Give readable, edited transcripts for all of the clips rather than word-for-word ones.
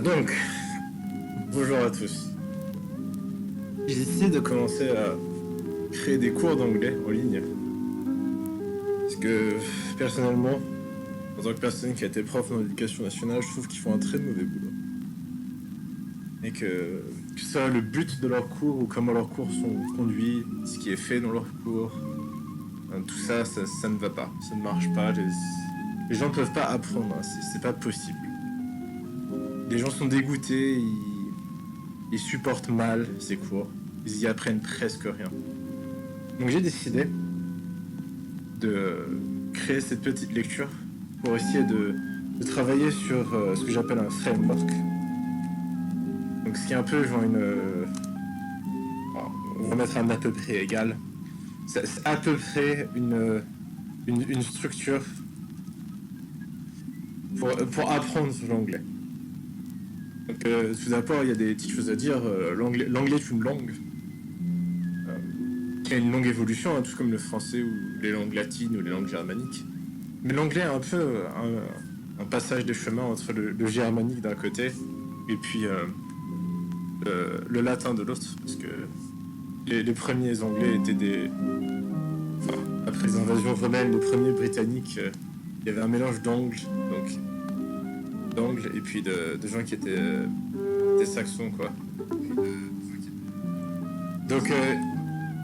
Donc, bonjour à tous. J'ai décidé de commencer à créer des cours d'anglais en ligne. Parce que, personnellement, en tant que personne qui a été prof dans l'éducation nationale, je trouve qu'ils font un très mauvais boulot. Et que ce soit le but de leurs cours ou comment leurs cours sont conduits, ce qui est fait dans leurs cours, tout ça, ça ne va pas. Ça ne marche pas. Les gens ne peuvent pas apprendre. C'est pas possible. Les gens sont dégoûtés, ils supportent mal ces cours, ils y apprennent presque rien. Donc j'ai décidé de créer cette petite lecture pour essayer de travailler sur ce que j'appelle un framework. Donc ce qui est un peu genre on va mettre un à peu près égal. C'est à peu près une structure pour apprendre l'anglais. Donc, tout d'abord, il y a des petites choses à dire. L'anglais est une langue qui a une longue évolution, tout comme le français ou les langues latines ou les langues germaniques. Mais l'anglais est un peu un passage des chemins entre le germanique d'un côté et puis le latin de l'autre. Parce que les premiers anglais étaient après les invasions romaines, les premiers britanniques, il y avait un mélange d'angles et puis de gens qui étaient des saxons, quoi. Donc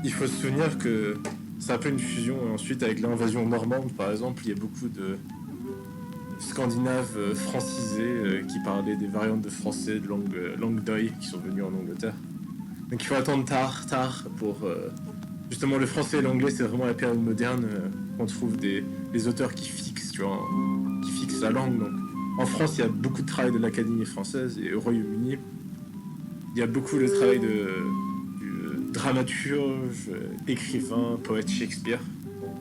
il faut se souvenir que c'est un peu une fusion. Ensuite, avec l'invasion normande, par exemple, il y a beaucoup de Scandinaves francisés qui parlaient des variantes de français de langue d'oï qui sont venus en Angleterre. Donc il faut attendre tard pour... justement, le français et l'anglais, c'est vraiment la période moderne qu'on trouve des auteurs qui fixent, tu vois, qui fixent la langue. Donc, en France, il y a beaucoup de travail de l'Académie française, et au Royaume-Uni, il y a beaucoup de travail du dramaturge, écrivain, poète Shakespeare,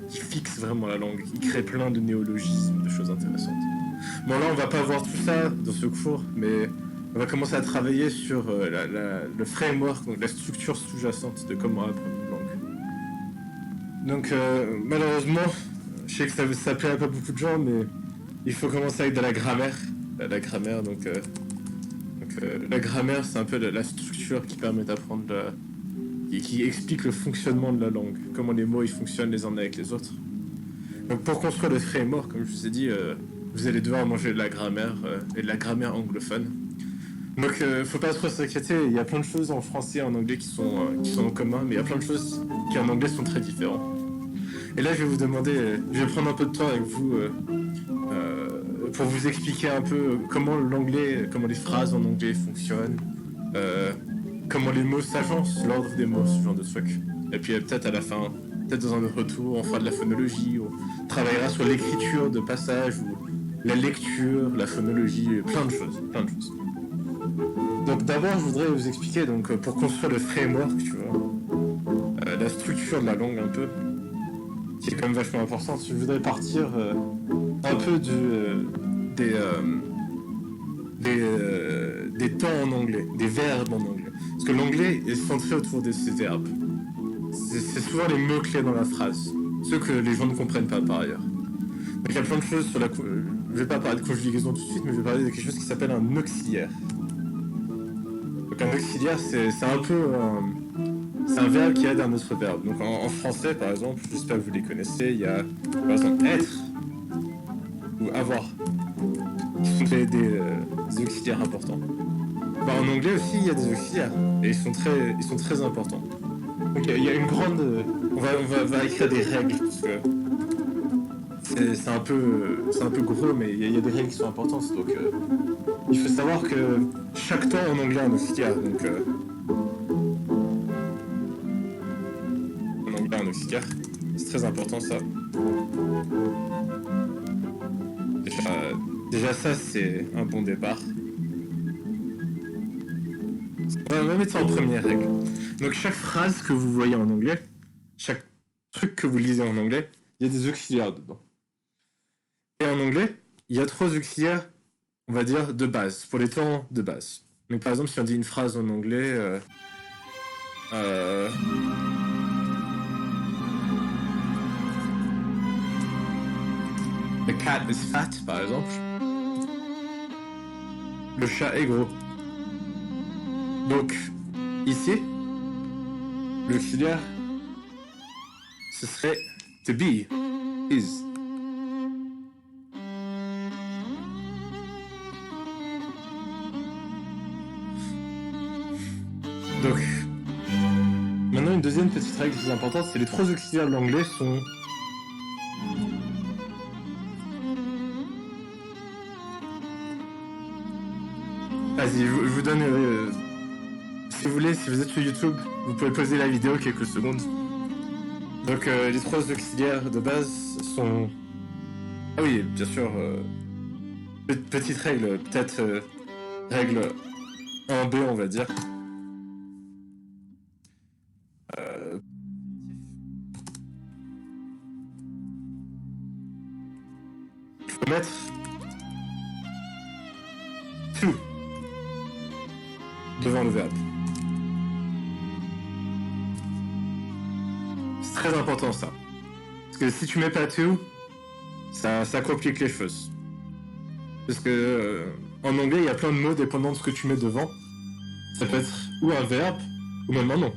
qui fixe vraiment la langue, qui crée plein de néologismes, de choses intéressantes. Bon, là, on va pas voir tout ça dans ce cours, mais on va commencer à travailler sur le framework, donc la structure sous-jacente de comment apprendre une langue. Donc, malheureusement, je sais que ça plaît à pas beaucoup de gens, mais il faut commencer avec de la grammaire. La grammaire, la grammaire, c'est un peu la structure qui permet d'apprendre, qui explique le fonctionnement de la langue, comment les mots ils fonctionnent les uns avec les autres. Donc pour construire le framework, comme je vous ai dit, vous allez devoir manger de la grammaire et de la grammaire anglophone. Donc faut pas trop s'inquiéter, il y a plein de choses en français et en anglais qui sont en commun, mais il y a plein de choses qui en anglais sont très différentes. Et là je vais vous demander, je vais prendre un peu de temps avec vous pour vous expliquer un peu comment les phrases en anglais fonctionnent, comment les mots s'agencent, l'ordre des mots, ce genre de trucs. Et puis peut-être à la fin, peut-être dans un autre retour, on fera de la phonologie, on travaillera sur l'écriture de passages, ou la lecture, la phonologie, plein de choses. Donc d'abord, je voudrais vous expliquer, donc pour construire le framework, tu vois, la structure de la langue un peu, qui est quand même vachement importante. Je voudrais partir un peu des temps en anglais, des verbes en anglais. Parce que l'anglais est centré autour de ces verbes. C'est souvent les mots-clés dans la phrase, ceux que les gens ne comprennent pas par ailleurs. Donc il y a plein de choses sur je vais pas parler de conjugaison tout de suite, mais je vais parler de quelque chose qui s'appelle un auxiliaire. Donc un auxiliaire, c'est un peu c'est un verbe qui aide un autre verbe. Donc en français, par exemple, j'espère que vous les connaissez, il y a par exemple être ou avoir, qui sont des auxiliaires importants. Bah, en anglais aussi, il y a des auxiliaires, et ils sont très importants. Donc il y a une grande... On va écrire des règles, parce que c'est un peu gros, mais il y a des règles qui sont importantes. Donc il faut savoir que chaque temps en anglais a un auxiliaire. Donc en anglais un auxiliaire, c'est très important ça. Déjà ça, c'est un bon départ. On va mettre ça en première règle. Donc chaque phrase que vous voyez en anglais, chaque truc que vous lisez en anglais, il y a des auxiliaires dedans. Et en anglais, il y a 3 auxiliaires, on va dire, de base, pour les temps de base. Donc par exemple, si on dit une phrase en anglais... The cat is fat, par exemple. Le chat est gros. Donc, ici, l'auxiliaire, ce serait to be, is. Donc, maintenant une deuxième petite règle très importante, c'est les trois auxiliaires de l'anglais sont... Vas-y, je vous donne... si vous voulez, si vous êtes sur YouTube, vous pouvez poser la vidéo quelques secondes. Donc les trois auxiliaires de base sont... Ah oui, bien sûr, petite règle, peut-être règle 1B on va dire. Il faut mettre to devant le verbe. C'est très important ça. Parce que si tu mets pas to, ça complique les choses. Parce que en anglais, il y a plein de mots dépendant de ce que tu mets devant. Ça peut être ou un verbe, ou même un nom.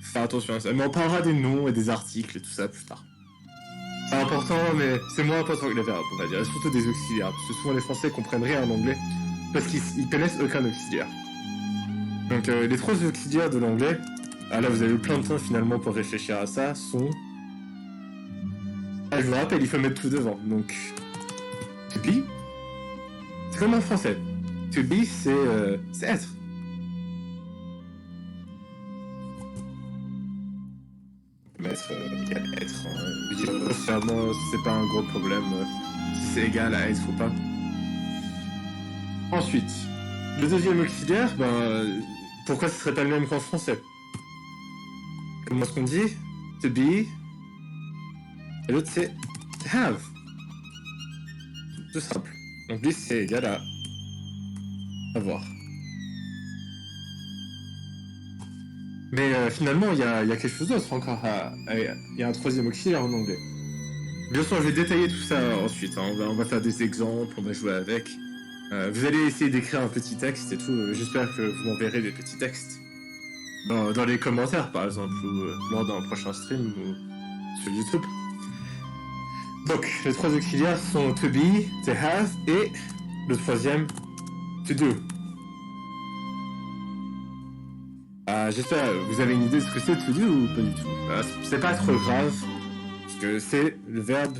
Faire attention à ça. Mais on parlera des noms et des articles et tout ça plus tard. C'est important, mais c'est moins important que les verbes, on va dire. Et surtout des auxiliaires. Parce que souvent les Français comprennent rien en anglais. Parce qu'ils connaissent aucun auxiliaire. Donc les trois auxiliaires de l'anglais, ah là vous avez eu plein de temps finalement pour réfléchir à ça, sont... Ah je vous rappelle, il faut mettre tout devant. Donc, to be, c'est comme en français. To be, c'est être. Mettre égal à être. Je veux dire, grossièrement, c'est pas un gros problème si c'est égal à être ou pas. Ensuite, le deuxième auxiliaire, pourquoi ce serait pas le même qu'en français? Comment est-ce qu'on dit? To be. Et l'autre c'est to have. Tout simple. Donc lui c'est égal à avoir. Mais finalement il y a quelque chose d'autre encore. Il y a un troisième auxiliaire en anglais. Bien sûr je vais détailler tout ça ensuite. Hein. On va faire des exemples, on va jouer avec. Vous allez essayer d'écrire un petit texte et tout. J'espère que vous m'enverrez des petits textes. Dans les commentaires par exemple, ou lors d'un prochain stream ou sur YouTube. Donc, les trois auxiliaires sont to be, to have et le troisième, to do. J'espère que vous avez une idée de ce que c'est to do ou pas du tout. C'est pas trop grave, parce que c'est le verbe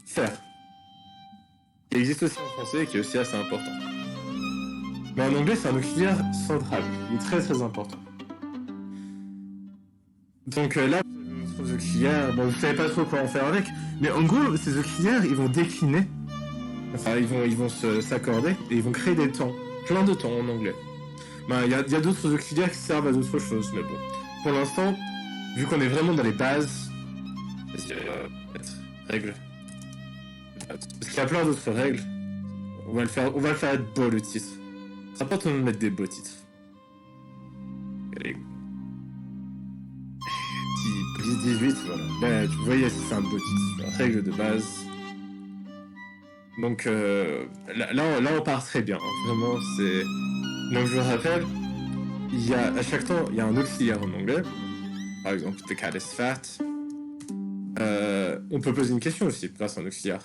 faire. Il existe aussi en français et qui est aussi assez important. Mais en anglais, c'est un auxiliaire central. Il est très très important. Donc là, vous avez auxiliaires, vous savez pas trop quoi en faire avec, mais en gros, ces auxiliaires, ils vont décliner, enfin, ils vont s'accorder et ils vont créer des temps, plein de temps en anglais. Il y a d'autres auxiliaires qui servent à d'autres choses, mais bon. Pour l'instant, vu qu'on est vraiment dans les bases, règles. Parce qu'il y a plein d'autres règles. On va le faire être beau le titre. C'est important de mettre des beaux titres. Allez. 18, voilà. Là, vous voyez, c'est un beau titre. Règle de base. Donc là, on part très bien. Hein. Vraiment, c'est... Donc je vous rappelle, à chaque temps, il y a un auxiliaire en anglais. Par exemple, the cat is fat. On peut poser une question aussi grâce à un auxiliaire.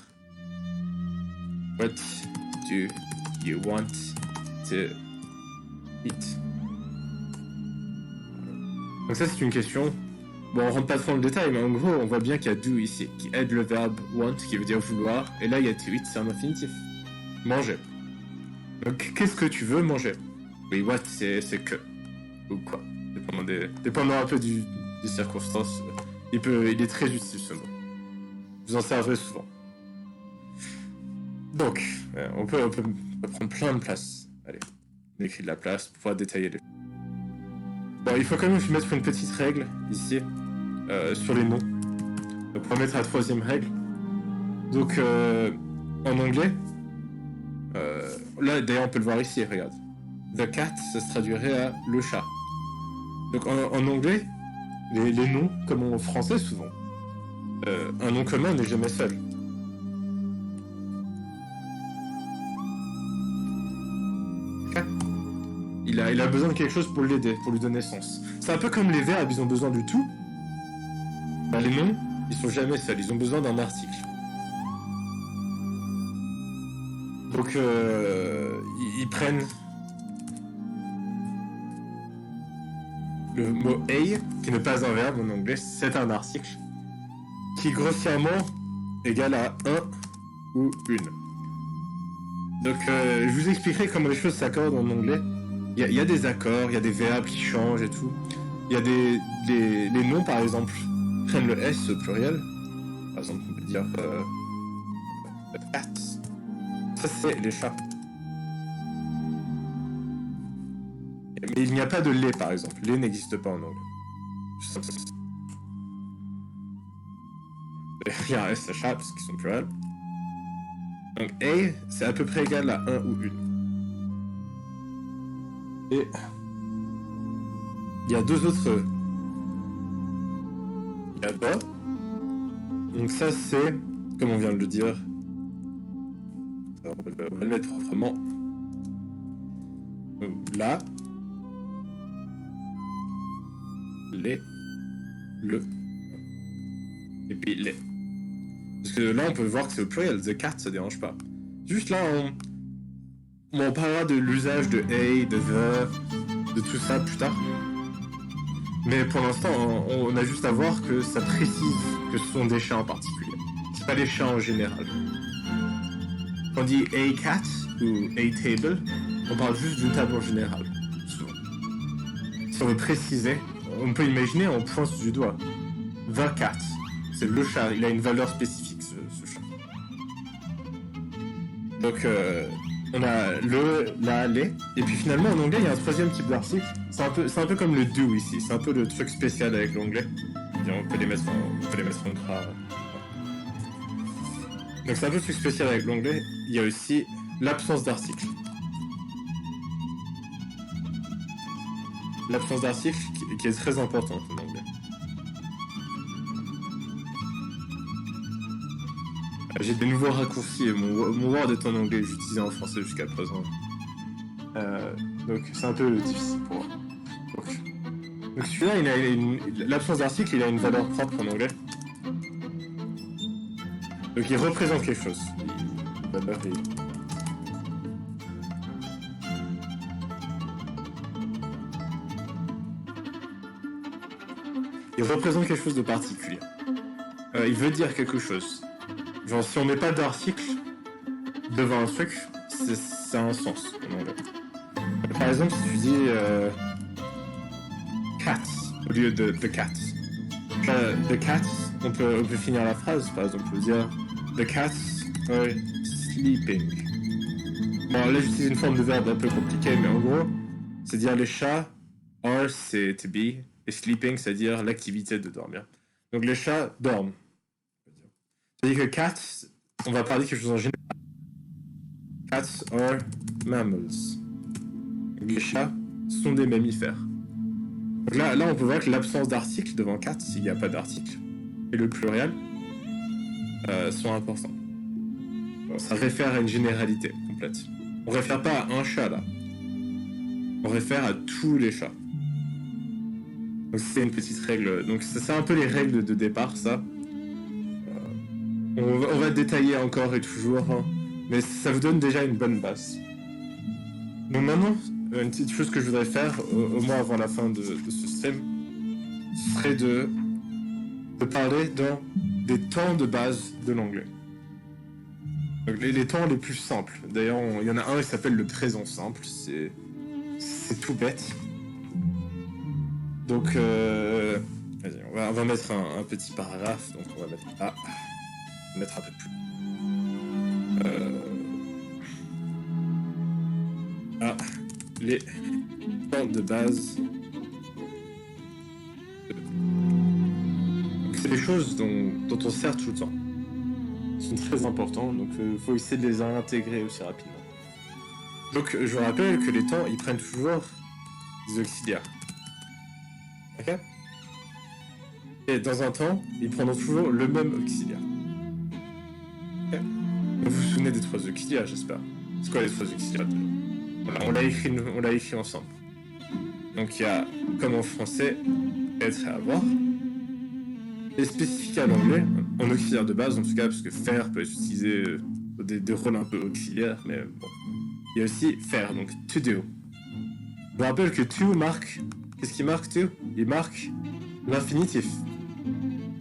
What do you want to eat? Donc ça, c'est une question. Bon, on rentre pas trop dans le détail, mais en gros, on voit bien qu'il y a do ici, qui aide le verbe want, qui veut dire vouloir. Et là, il y a to eat, c'est un infinitif. Manger. Donc, qu'est-ce que tu veux manger? Oui, what, c'est que. Ou quoi. Dépendant un peu des circonstances. Il est très utile, ce mot. Vous en servez souvent. Donc, on peut prendre plein de place. Allez, on écrit de la place pour pouvoir détailler les... Bon, il faut quand même mettre une petite règle, ici, sur les noms. Donc, on va mettre la troisième règle. Donc, en anglais, là, d'ailleurs, on peut le voir ici, regarde. The cat, ça se traduirait à le chat. Donc, en anglais, les noms, comme en français souvent, un nom commun n'est jamais seul. Ok. Il a besoin de quelque chose pour l'aider, pour lui donner sens. C'est un peu comme les verbes, ils ont besoin du tout. Bah, les noms, ils sont jamais seuls, ils ont besoin d'un article. Donc, ils prennent le mot a, qui n'est pas un verbe en anglais, c'est un article, qui grossièrement égale à un ou une. Donc, je vous expliquerai comment les choses s'accordent en anglais. Il y a des accords, il y a des verbes qui changent et tout. Il y a les noms, par exemple, prennent le S au pluriel. Par exemple, on peut dire cat. Ça, c'est les chats. Mais il n'y a pas de lait, par exemple. Lait n'existe pas en anglais. Il y a un S à chat, parce qu'ils sont pluriels. Donc, A, c'est à peu près égal à un ou une. Et il y a deux autres là-bas. Donc ça c'est, comme on vient de le dire, on va le mettre proprement. Donc, là, les, le, et puis les. Parce que là on peut voir que c'est au pluriel, the cat ça dérange pas. Juste là on parlera de l'usage de a, de the, de tout ça plus tard. Mais pour l'instant, on a juste à voir que ça précise que ce sont des chats en particulier. C'est pas les chats en général. Quand on dit a cat ou a table, on parle juste d'une table en général. Souvent. Si on veut préciser, on peut imaginer en pointe du doigt. The cat, c'est le chat, il a une valeur spécifique ce chat. Donc on a le, la, les, et puis finalement en anglais il y a un troisième type d'article. C'est un peu comme le do ici, c'est un peu le truc spécial avec l'anglais. On peut les mettre en gras. Donc c'est un peu le truc spécial avec l'anglais. Il y a aussi l'absence d'article. L'absence d'article qui est très importante en anglais. J'ai des nouveaux raccourcis et mon Word est en anglais, j'utilisais en français jusqu'à présent. Donc c'est un peu difficile pour moi. Donc celui-là, l'absence d'article, il a une valeur propre en anglais. Donc il représente quelque chose. Il représente quelque chose de particulier. Il veut dire quelque chose. Genre si on met pas d'article devant un truc, ça a un sens en anglais. Par exemple, si tu dis cats au lieu de the cats. The cats, on peut finir la phrase, par exemple, on peut dire the cats are sleeping. Bon, là j'utilise une forme de verbe un peu compliquée, mais en gros, c'est dire les chats, are c'est to be, et sleeping c'est dire l'activité de dormir. Donc les chats dorment. C'est-à-dire que cats, on va parler de quelque chose en général. Cats are mammals. Donc les chats sont des mammifères. Donc là, on peut voir que l'absence d'article devant cat, s'il n'y a pas d'article, et le pluriel, sont importants. Alors, ça réfère à une généralité complète. On réfère pas à un chat là. On réfère à tous les chats. Donc c'est une petite règle. Donc c'est un peu les règles de départ, ça. On va détailler encore et toujours, hein, mais ça vous donne déjà une bonne base. Donc maintenant, une petite chose que je voudrais faire, au moins avant la fin de ce stream, serait de parler des temps de base de l'anglais. Donc les temps les plus simples. D'ailleurs, il y en a un qui s'appelle le présent simple, c'est tout bête. Donc, vas-y, on va mettre un petit paragraphe, donc on va mettre A. Mettre un peu plus. Les temps de base. C'est des choses dont on sert tout le temps. Ils sont très importants, donc il faut essayer de les intégrer aussi rapidement. Donc je vous rappelle que les temps, ils prennent toujours des auxiliaires. Ok ? Et dans un temps, ils prendront toujours le même auxiliaire. Okay. Vous vous souvenez des trois auxiliaires, j'espère. C'est quoi les trois auxiliaires déjà ? Voilà, on l'a écrit ensemble. Donc il y a, comme en français, être et avoir. Et spécifique à l'anglais, en auxiliaire de base en tout cas, parce que faire peut être utilisé des rôles un peu auxiliaires, mais bon. Il y a aussi faire, donc to do. Je vous rappelle que to marque, qu'est-ce qui marque to? Il marque l'infinitif.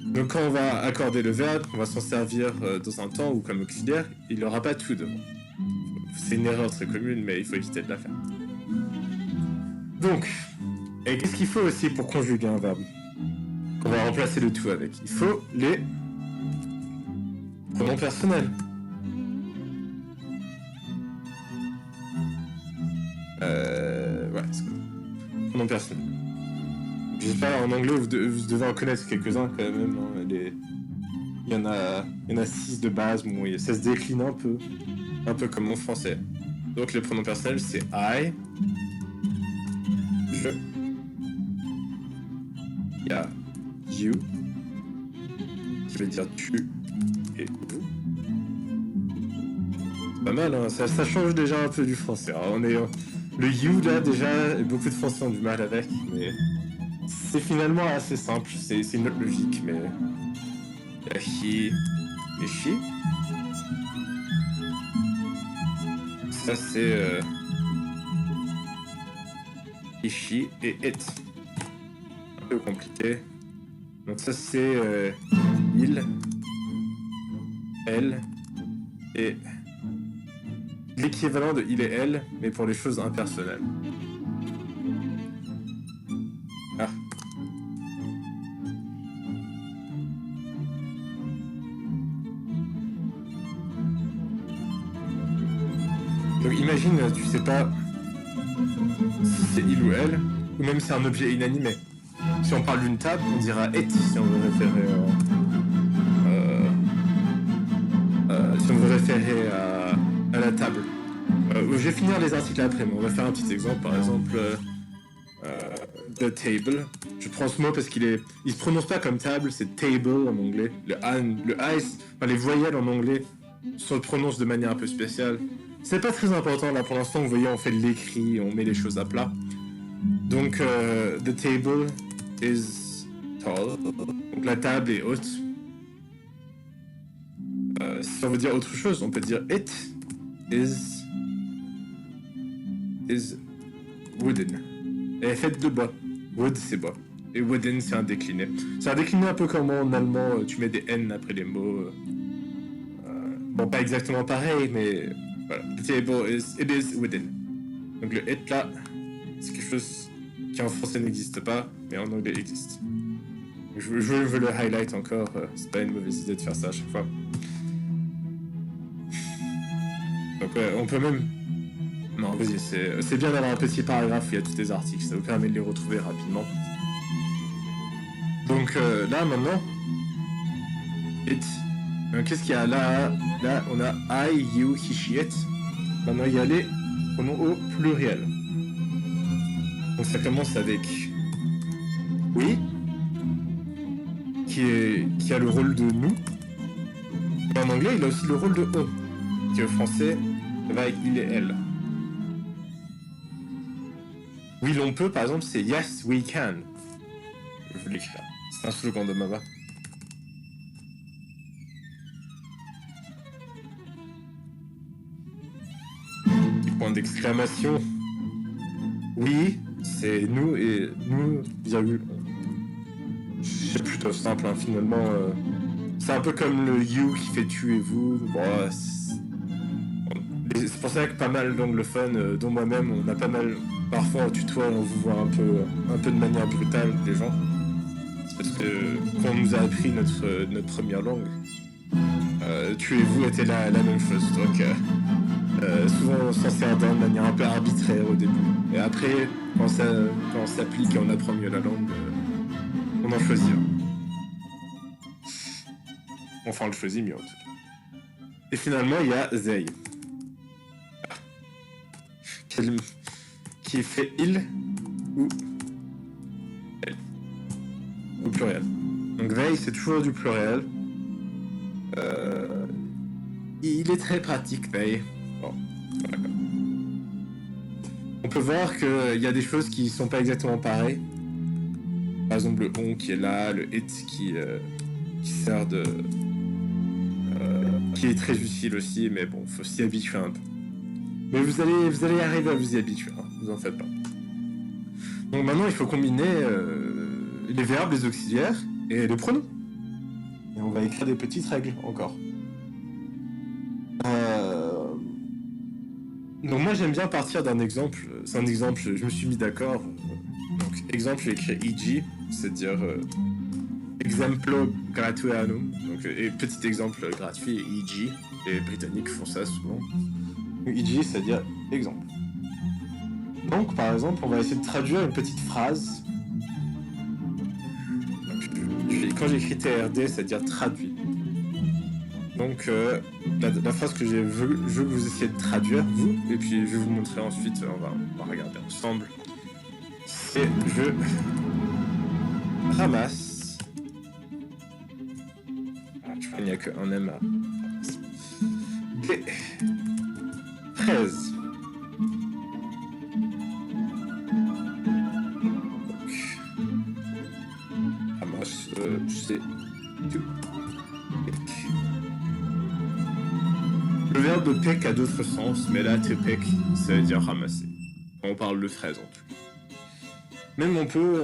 Donc quand on va accorder le verbe, on va s'en servir dans un temps ou comme auxiliaire, il n'aura pas to devant. C'est une erreur très commune, mais il faut éviter de la faire. Donc, et qu'est-ce qu'il faut aussi pour conjuguer un verbe? On va remplacer le to avec. Il faut les pronoms personnels. Ouais, c'est cool. Pronoms personnels. Je sais pas, en anglais, vous devez en connaître quelques-uns quand même. Hein. Il y en a 6 de base, bon, ça se décline un peu comme en français. Donc les pronoms personnels, c'est I, je, il y a you, qui veut dire tu et vous. C'est pas mal, hein, ça change déjà un peu du français. Alors, le you là déjà, beaucoup de Français ont du mal avec, mais c'est finalement assez simple, c'est une autre logique, mais il y a he et she. Ça c'est he, she et it. Un peu compliqué. Donc ça c'est il, elle et l'équivalent de il et elle, mais pour les choses impersonnelles. Ah. Donc imagine, tu sais pas si c'est il ou elle, ou même c'est un objet inanimé. Si on parle d'une table, on dira it si on veut référer à la table. Je vais finir les articles après, mais on va faire un petit exemple. Par exemple, the table. Je prends ce mot parce il se prononce pas comme table, c'est table en anglais. Le I, les voyelles en anglais se prononcent de manière un peu spéciale. C'est pas très important là pour l'instant, vous voyez, on fait de l'écrit, on met les choses à plat. Donc, the table is tall. Donc la table est haute. Si on veut dire autre chose, on peut dire it is wooden. Elle est faite de bois. Wood, c'est bois. Et wooden, c'est un décliné. C'est un décliné un peu comme en allemand, tu mets des N après les mots. Bon, pas exactement pareil, mais voilà. The table it is wooden. Donc le it là, c'est quelque chose qui en français n'existe pas, mais en anglais existe. Je veux le highlight encore, c'est pas une mauvaise idée de faire ça à chaque fois. Donc on peut même... Non, vas-y, c'est bien d'avoir un petit paragraphe où il y a tous les articles, ça vous permet de les retrouver rapidement. Donc là, maintenant, it. Qu'est-ce qu'il y a là? Là, on a I, you, he, she, it. Maintenant, il y a les pronoms au pluriel. Donc ça commence avec oui, qui a le rôle de nous. Et en anglais, il a aussi le rôle de on, qui au français va avec il et elle. Oui, l'on peut, par exemple, c'est yes, we can. Je vais l'écrire. C'est un slogan de Mava. Point d'exclamation. Oui, c'est nous et nous, virgule. C'est plutôt simple, hein, finalement. C'est un peu comme le you qui fait tu et vous. Bon, c'est pour ça que pas mal d'anglophones, dont moi-même, on a pas mal. Parfois en tutoie, on vous voit un peu de manière brutale les gens. C'est parce que quand on nous a appris notre première langue, tu et vous étaient la même chose. Donc souvent on s'en sert de manière un peu arbitraire au début. Et après, quand on s'applique et on apprend mieux la langue, on en choisit un. Enfin, on le choisit mieux en tout cas. Et finalement, il y a they. Qui fait il ou elle. Au pluriel. Donc they, c'est toujours du pluriel. Il est très pratique, they. Bon, d'accord. on peut voir qu'il y a des choses qui sont pas exactement pareilles. Par exemple, le on qui est là, le it qui sert de... qui est très utile aussi, mais bon, faut s'y habituer un peu. Mais vous allez arriver à vous y habituer, hein, vous en faites pas. Donc maintenant, il faut combiner les verbes, les auxiliaires et les pronoms. Et on va écrire des petites règles encore. Donc moi, j'aime bien partir d'un exemple. C'est un exemple, je me suis mis d'accord. Donc exemple, j'ai écrit EG, c'est-à-dire exemplo gratuitanum. Donc et petit exemple gratuit, EG. Les Britanniques font ça souvent. EG, c'est-à-dire exemple. Donc, par exemple, on va essayer de traduire une petite phrase. Donc, quand j'écris TRD, c'est-à-dire traduit. Donc, la phrase que je veux que vous essayiez de traduire, vous, et puis je vais vous montrer ensuite, on va regarder ensemble. C'est je ramasse. Ah, je crois qu'il n'y a qu'un M à des fraises. C'est le verbe pick a d'autres sens, mais là, te pick, ça veut dire ramasser. On parle de fraise en tout cas. Même on peut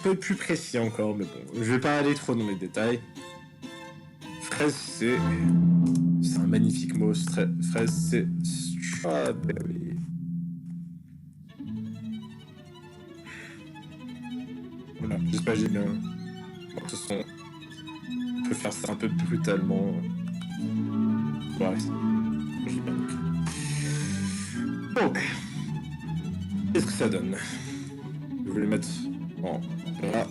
être plus précis encore, mais bon, je vais pas aller trop dans les détails. Fraise, c'est un magnifique mot. Fraise, c'est strawberry. Voilà, j'espère que j'ai bien. De toute façon, on peut faire ça un peu brutalement. Ouais, j'ai bien compris. Bon, qu'est-ce que ça donne? Je vais les mettre en là.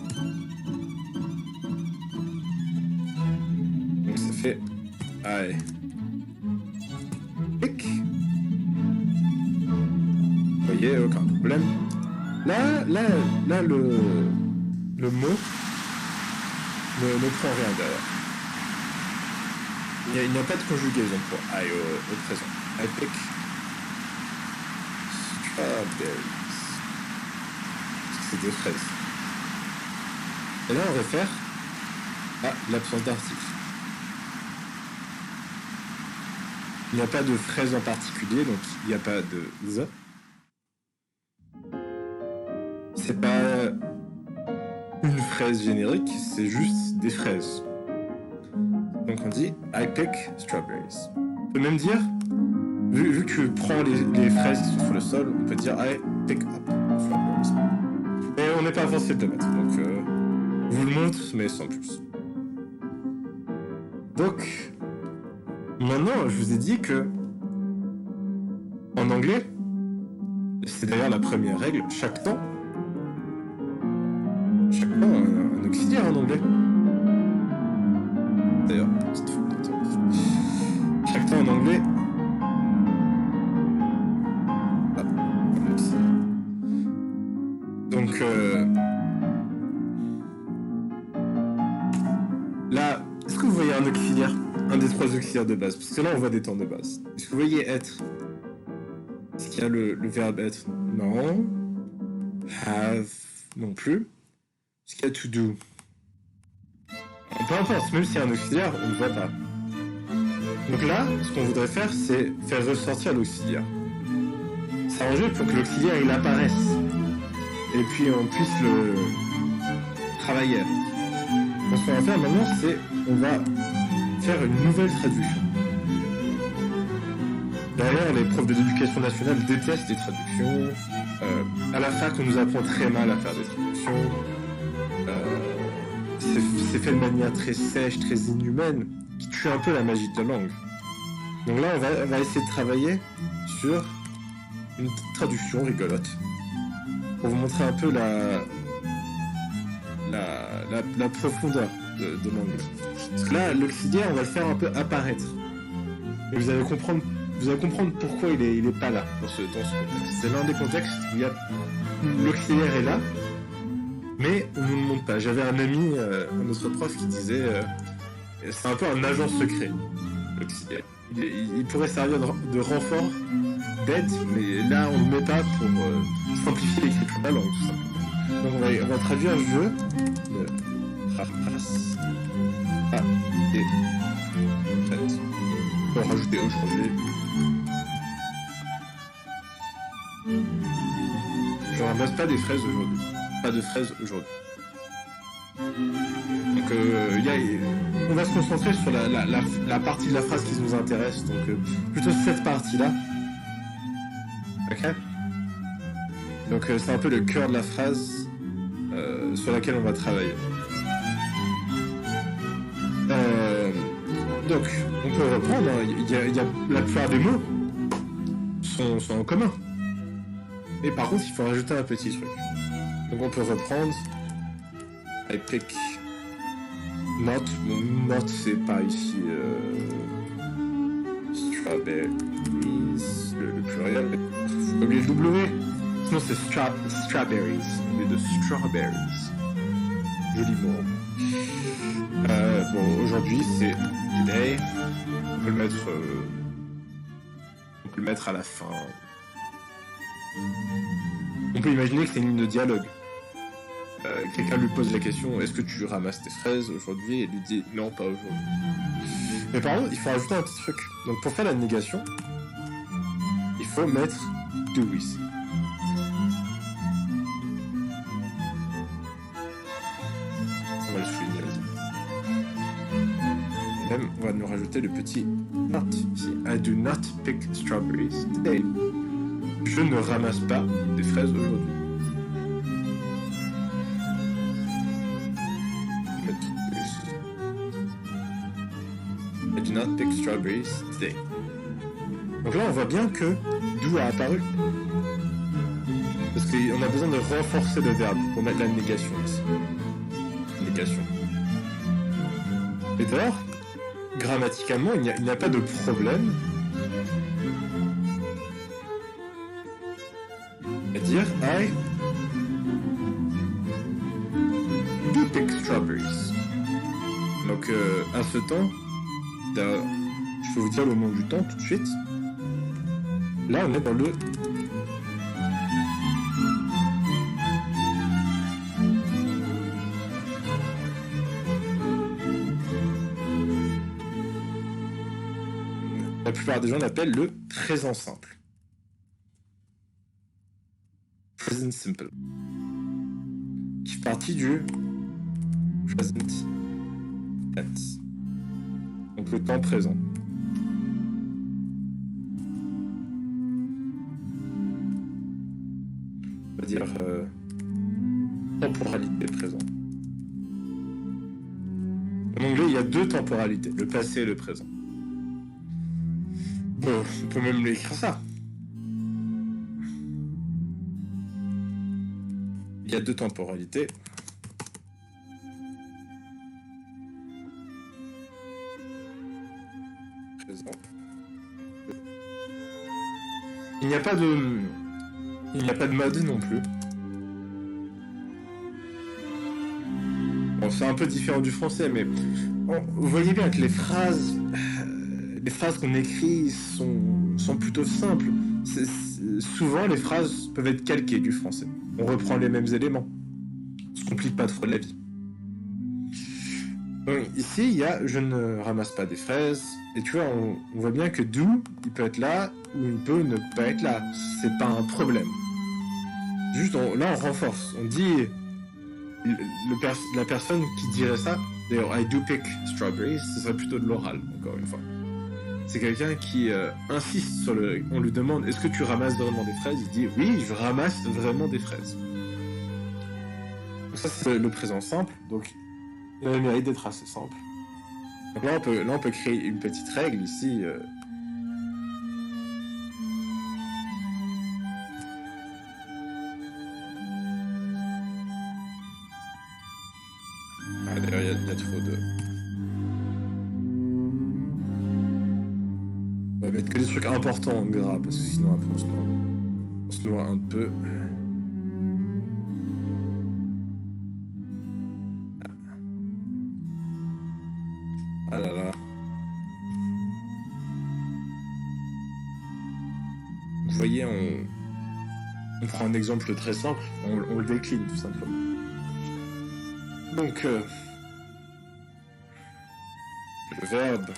Donc ça fait. Allez. Clic. Vous voyez, aucun problème. Là, le mot ne prend rien derrière. Il n'y a pas de conjugaison pour I au présent. I pick strawberries. C'est des fraises. Et là, on réfère à l'absence d'article. Il n'y a pas de fraise en particulier, donc il n'y a pas de the. C'est pas une fraise générique, c'est juste des fraises. Donc on dit I pick strawberries. On peut même dire, vu que tu prends les fraises qui sont sur le sol, on peut dire I pick up strawberries. Mais on n'est pas forcé de le mettre, donc je vous le montre, mais sans plus. Donc, maintenant, je vous ai dit que en anglais, c'est d'ailleurs la première règle, chaque temps un auxiliaire en anglais. D'ailleurs, petite faute d'orthographe. Chaque temps en anglais. Ah, donc là, est-ce que vous voyez un auxiliaire? Un des trois auxiliaires de base? Parce que là, on voit des temps de base. Est-ce que vous voyez être? Est-ce qu'il y a le verbe être? Non. Have non plus. Est-ce qu'il y a to do? Peu importe, même s'il y a un auxiliaire, on ne le voit pas. Donc là, ce qu'on voudrait faire, c'est faire ressortir l'auxiliaire. S'arranger pour que l'auxiliaire il apparaisse. Et puis on puisse le travailler avec. Donc ce qu'on va faire maintenant, c'est on va faire une nouvelle traduction. D'ailleurs, les profs de l'éducation nationale détestent les traductions. À la fac, on nous apprend très mal à faire des traductions. C'est fait de manière très sèche, très inhumaine, qui tue un peu la magie de la langue. Donc là, on va essayer de travailler sur une traduction rigolote pour vous montrer un peu la profondeur de l'anglais. Parce que là, l'auxiliaire, on va le faire un peu apparaître. Et vous allez comprendre pourquoi il est pas là dans ce contexte. C'est l'un des contextes où l'auxiliaire est là, mais on ne nous le montre pas. J'avais un ami, un autre prof, qui disait c'est un peu un agent secret, l'auxiliaire. Il pourrait servir de renfort bête, mais là on le met pas pour simplifier l'écriture de la langue, tout simplement. Donc on va traduire je ne ramasse pas des fraises. On va rajouter aujourd'hui. Je ramasse pas des fraises aujourd'hui. Pas de fraises aujourd'hui. Donc on va se concentrer sur la partie de la phrase qui nous intéresse, donc plutôt cette partie-là. Ok. Donc c'est un peu le cœur de la phrase sur laquelle on va travailler. Donc on peut reprendre, il y a la plupart des mots sont en commun. Et par contre il faut rajouter un petit truc. Donc on peut reprendre I pick not, bon, not c'est pas ici strawberries, le pluriel, faut pas oublier le W, sinon c'est strawberries, au lieu de strawberries. Joli mot. Bon, aujourd'hui c'est today, on peut le mettre à la fin. On peut imaginer que c'est une ligne de dialogue. Quelqu'un lui pose la question, est-ce que tu ramasses tes fraises aujourd'hui? Et lui dit non, pas aujourd'hui. Mais par contre, il faut rajouter un petit truc. Donc pour faire la négation, il faut mettre do ici. On va le souligner aussi. Et même, on va nous rajouter le petit not ici. I do not pick strawberries today. Je ne ramasse pas des fraises aujourd'hui. I do not pick strawberries today. Donc là, on voit bien que do a apparu. Parce qu'on a besoin de renforcer le verbe pour mettre la négation ici. Négation. Et d'ailleurs, grammaticalement, il n'y a pas de problème à dire I do pick strawberries. Donc, à ce temps, je peux vous dire le nom du temps tout de suite. Là, on est dans le la plupart des gens l'appellent le présent simple. Present simple. Qui fait partie du present tense. Donc le temps présent. On va dire temporalité présent. En anglais, il y a deux temporalités, le passé et le présent. Bon, on peut même l'écrire ça. Il y a deux temporalités. Présent. Il n'y a pas de mode non plus. Bon, c'est un peu différent du français, mais vous voyez bien que les phrases qu'on écrit sont plutôt simples. Souvent, les phrases peuvent être calquées du français. On reprend les mêmes éléments. On se complique pas trop la vie. Donc, ici, il y a « je ne ramasse pas des fraises ». Et tu vois, on voit bien que « do », il peut être là ou il peut ne pas être là. C'est pas un problème. Juste, là, on renforce. On dit... la personne qui dirait ça, d'ailleurs, « I do pick strawberries », ce serait plutôt de l'oral, encore une fois. C'est quelqu'un qui insiste sur le... On lui demande « Est-ce que tu ramasses vraiment des fraises ?» Il dit « Oui, je ramasse vraiment des fraises. » Donc ça, c'est le présent simple. Donc, il a le mérite d'être assez simple. Donc là, on peut créer une petite règle ici. Ah, d'ailleurs, il y a trop de... On va mettre que des trucs importants en gras, parce que sinon après on se noie un peu. Ah là là. vous voyez, on prend un exemple très simple, on le décline tout simplement. Donc, le verbe.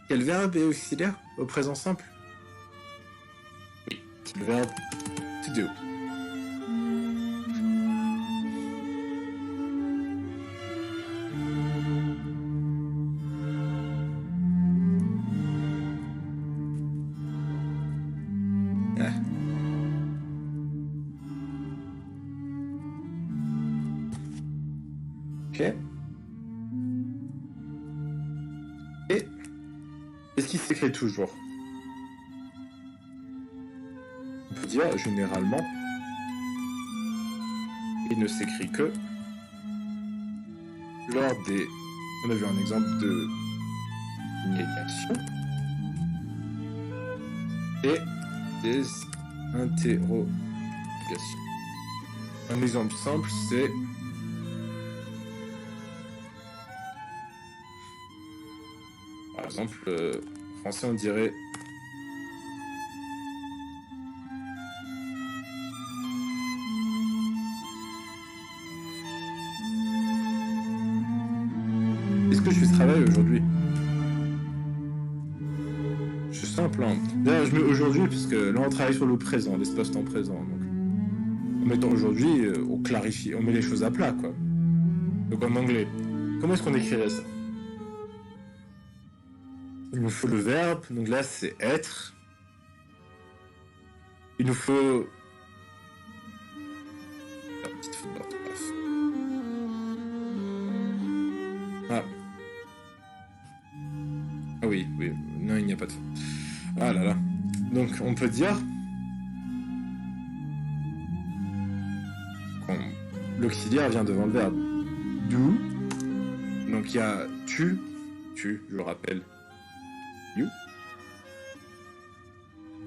Quel verbe est auxiliaire au présent simple? Oui, c'est le verbe to do. Ok. Et qu'est-ce qui s'écrit toujours? On peut dire généralement, il ne s'écrit que lors des... On a vu un exemple de négation et des interrogations. Un exemple simple, c'est par exemple, en français on dirait est-ce que je fais ce travail aujourd'hui? C'est simple, hein. D'ailleurs, je mets aujourd'hui parce que là on travaille sur le présent, l'espace-temps présent. Donc, en mettant aujourd'hui, on clarifie, on met les choses à plat, quoi. Donc en anglais, comment est-ce qu'on écrirait ça? Il nous faut le verbe, donc là c'est être. Il nous faut... Ah, petite faute d'orthographe. Ah. Ah oui, oui, non il n'y a pas de faute. Ah là là. Donc on peut dire... Quand l'auxiliaire vient devant le verbe. Do. Donc il y a tu, je le rappelle. You.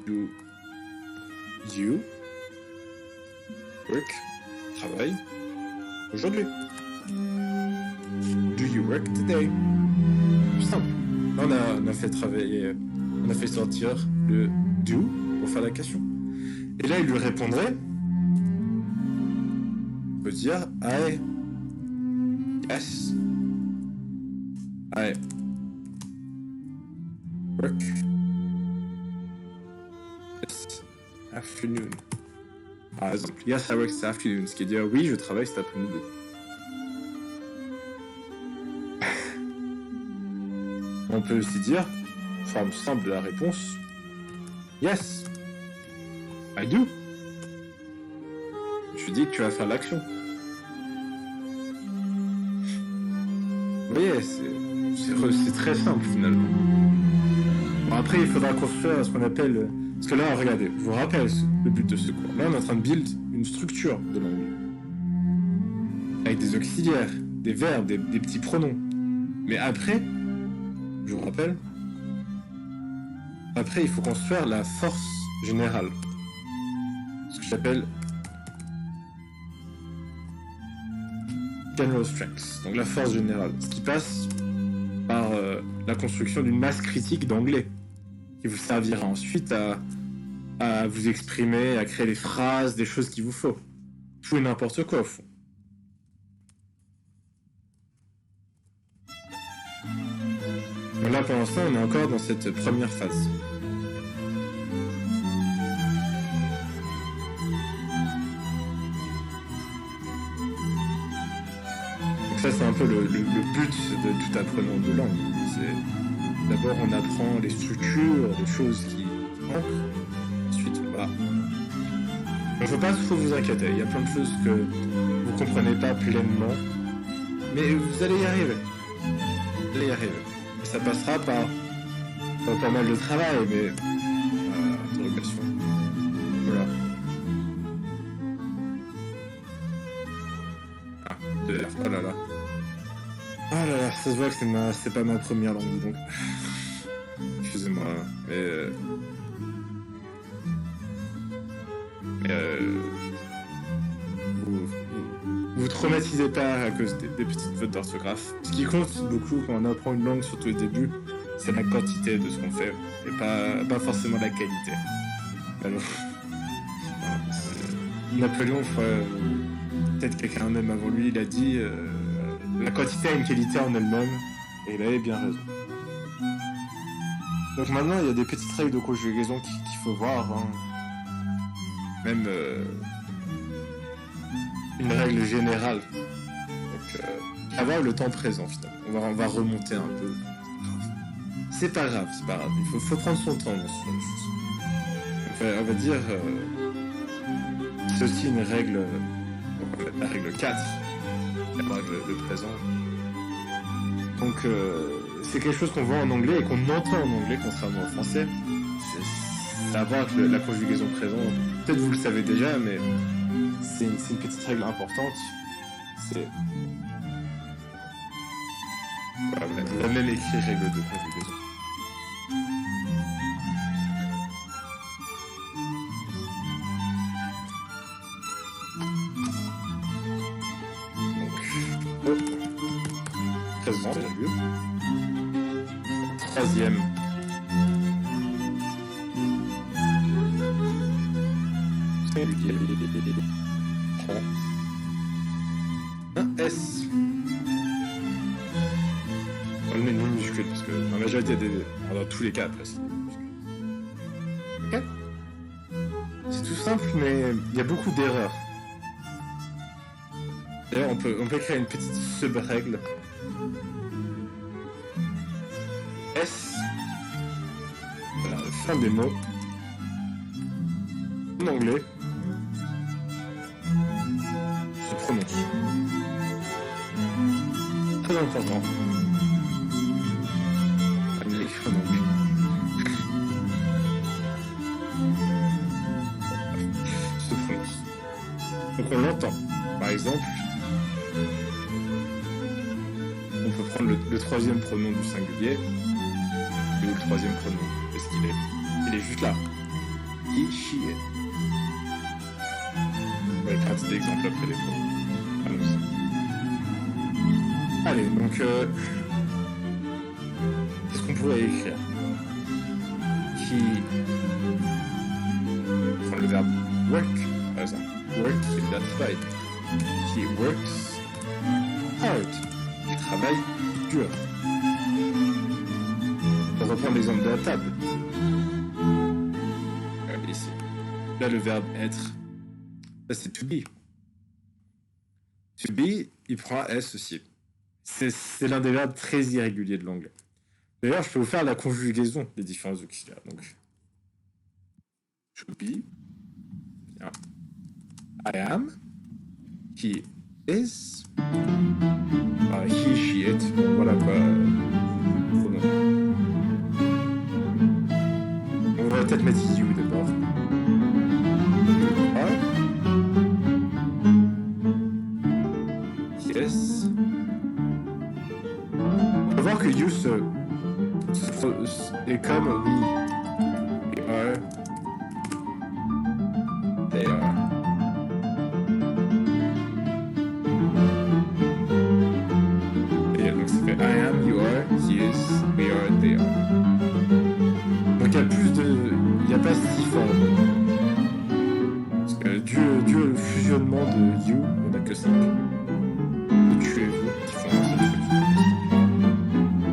Do you work? Travaille aujourd'hui. Do you work today? Simple. On a fait travailler, on a fait sortir le do pour faire la question. Et là, il lui répondrait. On peut dire I. Yes. I work this afternoon. Par exemple, yes, I work this afternoon, ce qui est dire oui, je travaille cet après-midi. On peut aussi dire, forme simple de la réponse, yes, I do. Je dis que tu vas faire l'action. Vous voyez, c'est très simple finalement. Bon, après, il faudra construire ce qu'on appelle... Parce que là, regardez, je vous rappelle le but de ce cours. Là, on est en train de build une structure de langue. Avec des auxiliaires, des verbes, des petits pronoms. Mais après, je vous rappelle, après, il faut construire la force générale. Ce que j'appelle general strength, donc la force générale. Ce qui passe par la construction d'une masse critique d'anglais, qui vous servira ensuite à vous exprimer, à créer des phrases, des choses qu'il vous faut. Tout et n'importe quoi, au fond. Mais là, pour l'instant, on est encore dans cette première phase. Donc ça, c'est un peu le but de tout apprenant de langue. C'est d'abord, on apprend les structures, les choses qui manquent. Ensuite, voilà. Il ne faut pas trop vous inquiéter. Il y a plein de choses que vous ne comprenez pas pleinement. Mais vous allez y arriver. Vous allez y arriver. Et ça passera par pas mal de travail, mais... interrogation. Voilà. Ah, de R. Oh là là. Oh là là, ça se voit que c'est pas ma première langue, donc... Excusez-moi, mais... Vous traumatisez pas à cause des petites fautes d'orthographe. Ce qui compte beaucoup quand on apprend une langue, surtout au début, c'est la quantité de ce qu'on fait, et pas forcément la qualité. Alors, Napoléon, peut-être quelqu'un même avant lui, il a dit la quantité a une qualité en elle-même, et il avait bien raison. Donc maintenant, il y a des petites règles de conjugaison qu'il faut voir. Hein. Même une règle générale. Donc, avoir le temps présent, finalement. On va remonter un peu. C'est pas grave, c'est pas grave. Il faut prendre son temps dans ce genre. On va dire... c'est aussi une règle... la règle 4. La règle de présent. Donc, c'est quelque chose qu'on voit en anglais et qu'on entend en anglais, contrairement au français. C'est à voir avec la conjugaison présent. Peut-être vous le savez déjà, mais c'est une petite règle importante. C'est... Voilà, on a même écrit règle de conjugaison. Présent, virgule. Troisième. Un S. On le met non minuscule parce que dans la majorité dans tous les cas presque. Ok. C'est tout simple, mais il y a beaucoup d'erreurs. D'ailleurs, on peut créer une petite sub-règle. S. À la fin des mots. En anglais. Se prononce. Très important. En anglais. Se prononce. Donc on l'entend. Par exemple, on peut prendre le troisième pronom du singulier. Et le troisième pronom, est-ce qu'il est? Il est juste là. He, she, it. On va écrire un petit exemple après les pronoms. Allons-y. Allez, donc... qu'est-ce qu'on pourrait écrire? He... Prends le verbe work, par exemple. Work, c'est le verbe travail. He works hard. Il travaille dur. On reprend l'exemple de la table. Ici. Là, le verbe être, là, c'est to be. To be, il prend S aussi. C'est l'un des verbes très irréguliers de l'anglais. D'ailleurs, je peux vous faire la conjugaison des différents auxiliaires. Donc, to be, bien. I am, he is, he, she, it, voilà quoi. On va peut-être mettre you d'abord. Yes. On va voir que you est comme we. We are. They are. Et donc ça fait I am, you are, he is, we are, they are. Donc il y a pas si fort. Parce que dû au fusionnement de you, on n'a que 5. Et tu et vous qui font un seul truc.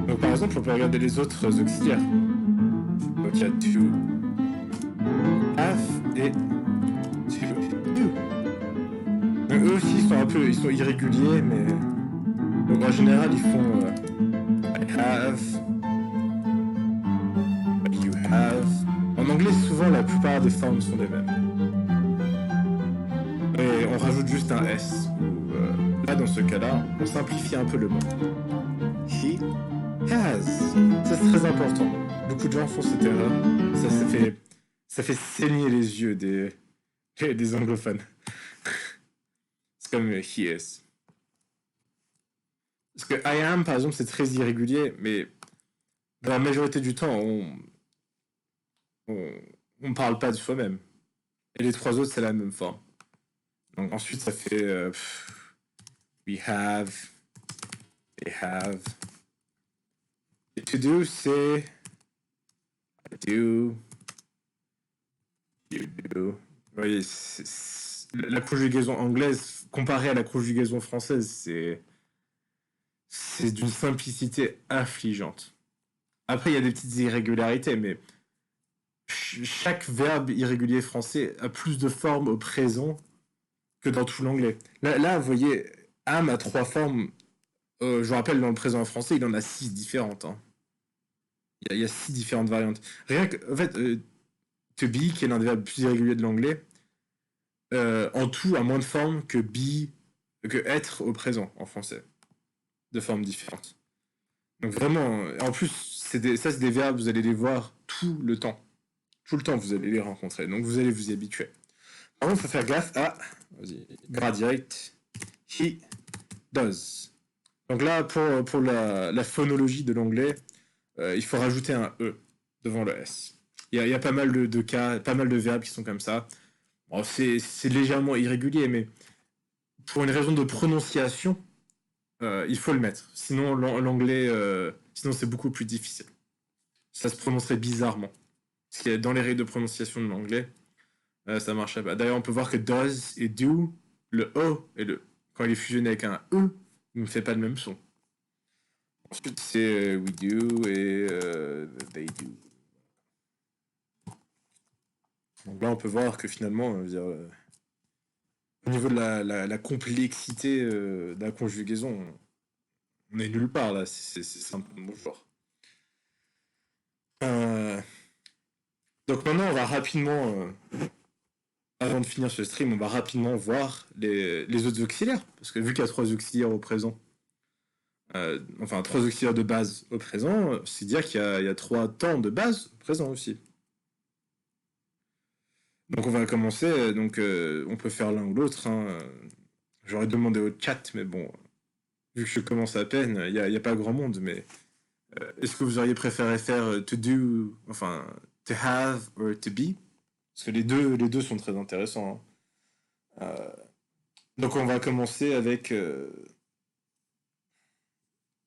Donc par exemple, on peut regarder les autres auxiliaires. Donc il y a to, have et to, do. Donc eux aussi ils sont irréguliers, mais donc en général ils font I have, you have. En anglais, souvent la plupart des formes sont les mêmes. Et on rajoute juste un S. Là, dans ce cas-là, on simplifie un peu le mot. He has. Ça, c'est très important. Beaucoup de gens font cette erreur. Ça fait saigner les yeux des anglophones. C'est comme he is. Parce que I am, par exemple, c'est très irrégulier, mais dans la majorité du temps, on parle pas de soi-même. Et les trois autres, c'est la même forme. Donc ensuite, ça fait we have, they have. Et to do, c'est I do, you do. Oui, la conjugaison anglaise, comparée à la conjugaison française, c'est d'une simplicité affligeante. Après, il y a des petites irrégularités, mais chaque verbe irrégulier français a plus de formes au présent que dans tout l'anglais. Là, vous voyez, am a 3 formes. Je vous rappelle, dans le présent français, il en a 6 différentes. Hein. Il y a 6 différentes variantes. Rien que, en fait, to be, qui est l'un des verbes les plus irréguliers de l'anglais, en tout a moins de formes que be, que être au présent en français. De formes différentes. Donc vraiment, en plus, ça c'est des verbes, vous allez les voir tout le temps. Tout le temps, vous allez les rencontrer. Donc vous allez vous y habituer. Par contre, il faut faire gaffe à, vas-y, gras direct, he does. Donc là, pour la phonologie de l'anglais, il faut rajouter un E devant le S. Il y a pas mal de cas, pas mal de verbes qui sont comme ça. Bon, c'est légèrement irrégulier, mais pour une raison de prononciation, il faut le mettre. Sinon, l'anglais, sinon c'est beaucoup plus difficile. Ça se prononcerait bizarrement. Parce que dans les règles de prononciation de l'anglais, ça marche pas. D'ailleurs, on peut voir que does et do, le O et le quand il est fusionné avec un E, il ne fait pas le même son. Ensuite, c'est we do et they do. Donc là, on peut voir que finalement, au niveau de la complexité de la conjugaison, on est nulle part là. C'est simple de genre. Donc maintenant, on va rapidement, avant de finir ce stream, on va rapidement voir les autres auxiliaires. Parce que vu qu'il y a 3 auxiliaires au présent, enfin 3 auxiliaires de base au présent, c'est dire qu'il y a 3 temps de base au présent aussi. Donc on va commencer, donc on peut faire l'un ou l'autre. Hein. J'aurais demandé au chat, mais bon, vu que je commence à peine, il n'y a pas grand monde, mais est-ce que vous auriez préféré faire to do, enfin to have or to be? Parce que les deux sont très intéressants. Hein. Donc on va commencer avec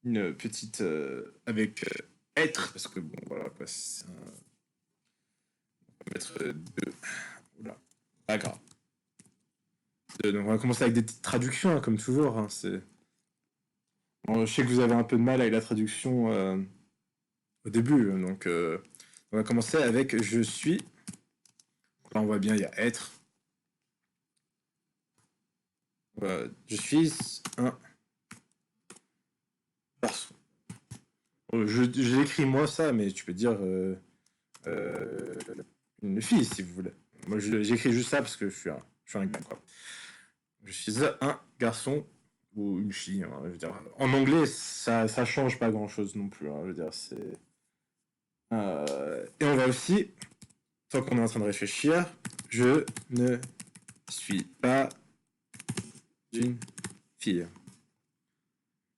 une petite avec être, parce que bon voilà quoi, on va mettre deux. Oula, pas grave. Donc on va commencer avec des petites traductions, hein, comme toujours. Hein, bon, je sais que vous avez un peu de mal avec la traduction au début, donc on va commencer avec je suis. Là on voit bien, il y a être. Je suis un garçon. J'ai écrit moi ça, mais tu peux dire une fille si vous voulez. Moi j'écris juste ça parce que je suis un gars quoi. Je suis un garçon ou une fille. Hein, je veux dire. En anglais, ça change pas grand chose non plus. Hein, je veux dire, c'est. Et on va aussi, tant qu'on est en train de réfléchir, je ne suis pas une fille.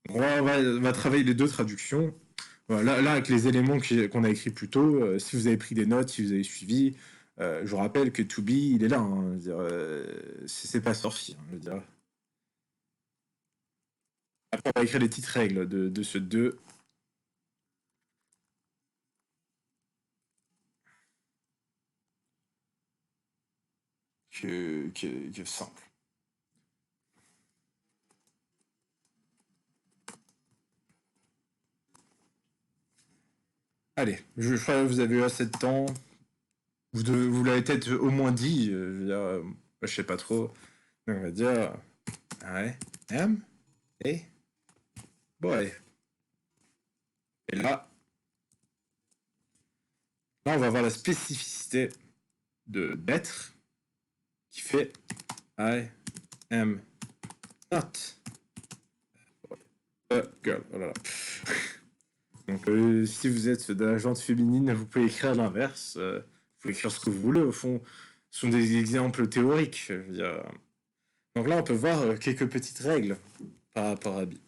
On va travailler les deux traductions. Voilà, là, avec les éléments qu'on a écrits plus tôt, si vous avez pris des notes, si vous avez suivi, je vous rappelle que to be, il est là. Hein, je veux dire, c'est pas sorcier. Hein, je veux dire. Après, on va écrire les petites règles de ce 2. Que simple. Allez, je crois que vous avez eu assez de temps. Vous l'avez peut-être au moins dit. Je veux dire, je sais pas trop. Donc on va dire I am a boy. Et là, on va voir la spécificité d'être qui fait I am not a girl. Oh là là. Donc, si vous êtes de la gente féminine, vous pouvez écrire l'inverse. Vous pouvez écrire ce que vous voulez. Au fond, ce sont des exemples théoriques. Je veux dire. Donc là, on peut voir quelques petites règles par rapport à Bi.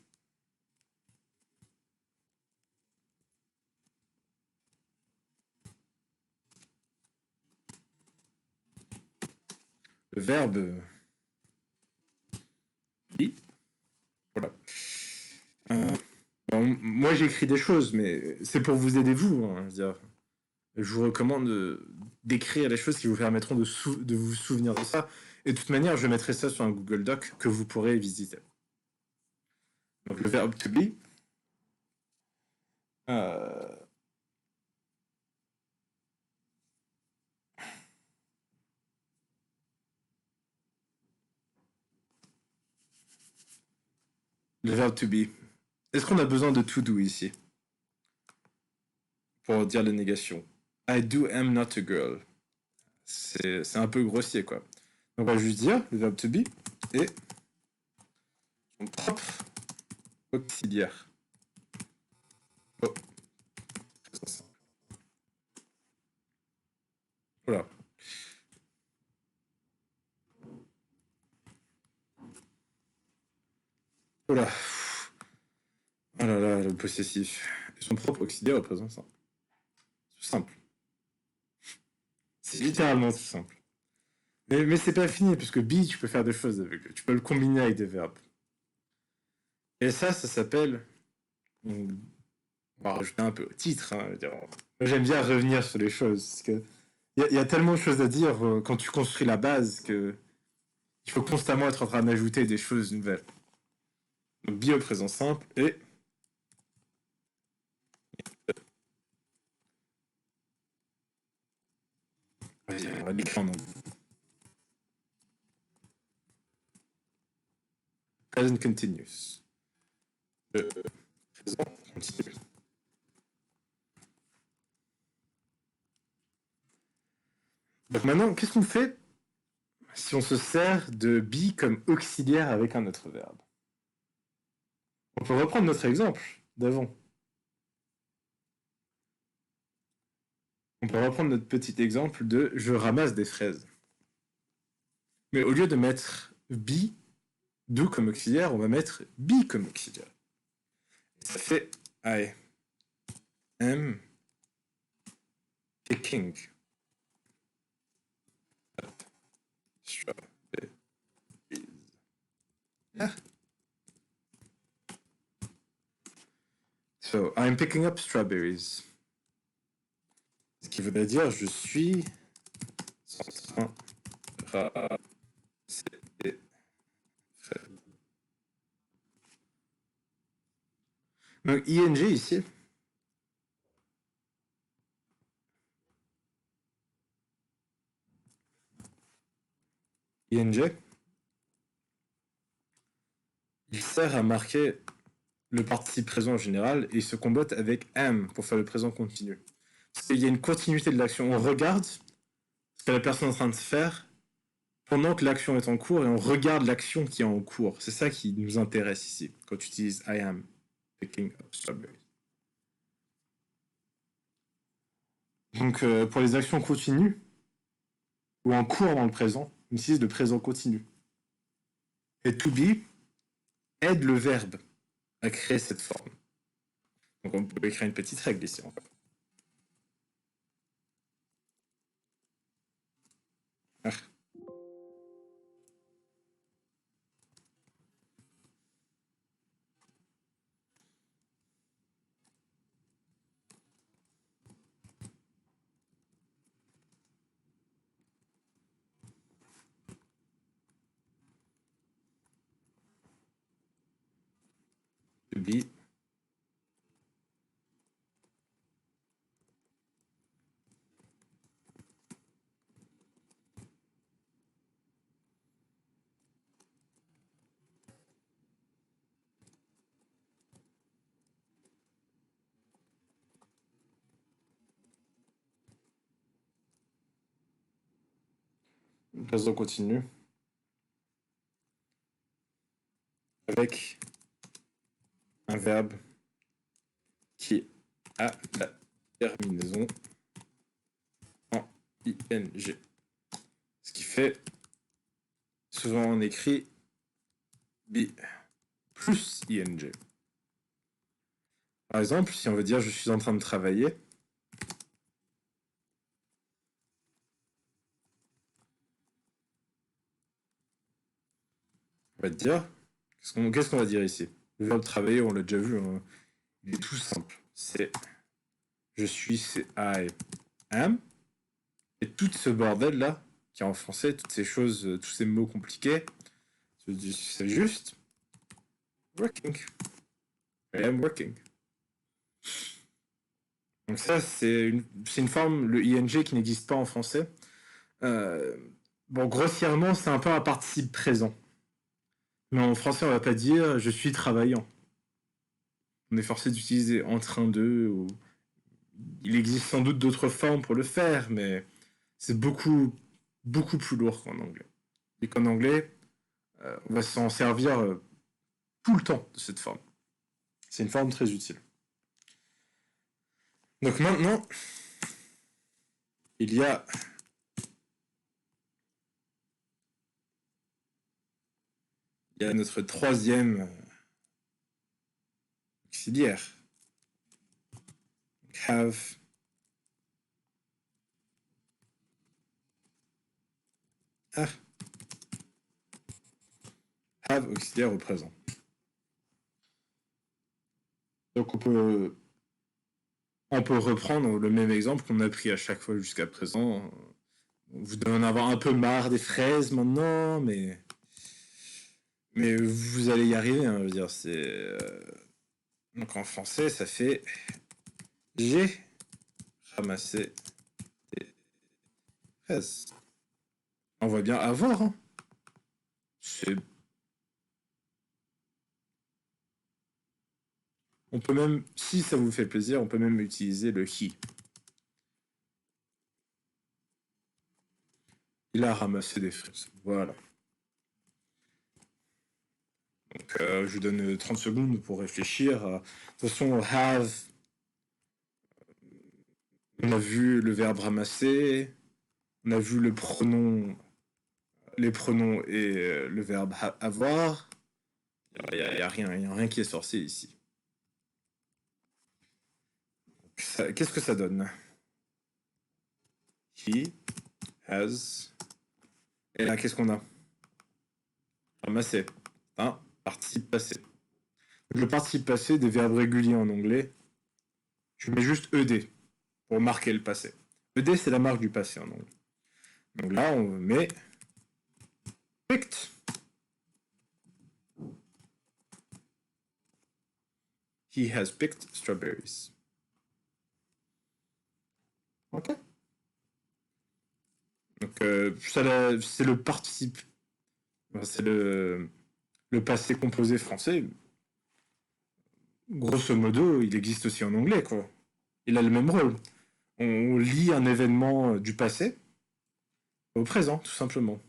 Le verbe Bi. Voilà. Bon, moi, j'écris des choses, mais c'est pour vous aider, vous. Hein, je veux dire. Je vous recommande d'écrire les choses qui vous permettront de vous souvenir de ça. Et de toute manière, je mettrai ça sur un Google Doc que vous pourrez visiter. Donc le verbe to be. Euh, Le verbe to be. Est-ce qu'on a besoin de to do ici pour dire la négation? I do am not a girl. C'est un peu grossier, quoi. Donc on va juste dire le verbe to be et son propre auxiliaire. Oh, très simple. Voilà. Voilà. Oh là là, le possessif. Et son propre auxiliaire au présent simple. Tout simple. C'est littéralement tout simple. Mais c'est pas fini, puisque be, tu peux faire des choses avec. Tu peux le combiner avec des verbes. Et ça s'appelle. On va rajouter un peu au titre. Hein, j'aime bien revenir sur les choses. Parce que y a tellement de choses à dire quand tu construis la base que il faut constamment être en train d'ajouter des choses nouvelles. Donc be au présent simple et. On va l'écrire en anglais. Present continuous. Le présent continu. Donc maintenant, qu'est-ce qu'on fait si on se sert de be comme auxiliaire avec un autre verbe? On peut reprendre notre exemple d'avant. On peut reprendre notre petit exemple de je ramasse des fraises. Mais au lieu de mettre be, do comme auxiliaire, on va mettre be comme auxiliaire. Et ça fait I am picking up strawberries. Yeah. So, I'm picking up strawberries. Ce qui voudrait dire je suis en train de ramasser des fraises. Donc, ing ici. ing, il sert à marquer le participe présent en général et il se combatte avec am pour faire le présent continu. Parce qu'il y a une continuité de l'action. On regarde ce que la personne est en train de faire pendant que l'action est en cours et on regarde l'action qui est en cours. C'est ça qui nous intéresse ici quand tu utilises I am picking up strawberries. Donc pour les actions continues ou en cours dans le présent, on utilise le présent continu. Et to be aide le verbe à créer cette forme. Donc on peut écrire une petite règle ici en fait. Ah. To be présent continu avec un verbe qui a la terminaison en ing. Ce qui fait, souvent on écrit be plus ing. Par exemple, si on veut dire je suis en train de travailler, on va dire, qu'est-ce qu'on va dire ici? Le verbe travailler, on l'a déjà vu, hein, il est tout simple. C'est je suis, c'est I am. Et tout ce bordel-là, qui est en français, toutes ces choses, tous ces mots compliqués, c'est juste working. I am working. Donc ça, c'est une forme, le ing, qui n'existe pas en français. Euh, bon, grossièrement, c'est un peu un participe présent. Mais en français, on va pas dire je suis travaillant. On est forcé d'utiliser en train de, ou il existe sans doute d'autres formes pour le faire, mais c'est beaucoup, beaucoup plus lourd qu'en anglais. Et qu'en anglais, on va s'en servir tout le temps de cette forme. C'est une forme très utile. Donc maintenant, il y a notre troisième auxiliaire. Have. Ah. Have auxiliaire au présent. Donc on peut reprendre le même exemple qu'on a pris à chaque fois jusqu'à présent. Vous devez en avoir un peu marre des fraises maintenant, mais vous allez y arriver. Hein, je veux dire, c'est donc en français, ça fait j'ai ramassé des fraises. On va bien avoir. Hein. C'est On peut même, si ça vous fait plaisir, on peut même utiliser le he. Il a ramassé des fraises. Voilà. Donc, je vous donne 30 secondes pour réfléchir. De toute façon, have, on a vu le verbe ramasser, on a vu les pronoms et le verbe avoir. Il n'y a rien qui est sorcier ici. Qu'est-ce que ça donne? He has. Et là, qu'est-ce qu'on a? Ramasser. Un participe passé. Le participe passé des verbes réguliers en anglais, je mets juste ed pour marquer le passé. Ed, c'est la marque du passé en anglais. Donc là, on met picked. He has picked strawberries. Ok. Donc, c'est le participe. C'est le passé composé français. Grosso modo, il existe aussi en anglais, quoi. Il a le même rôle. On lit un événement du passé au présent, tout simplement.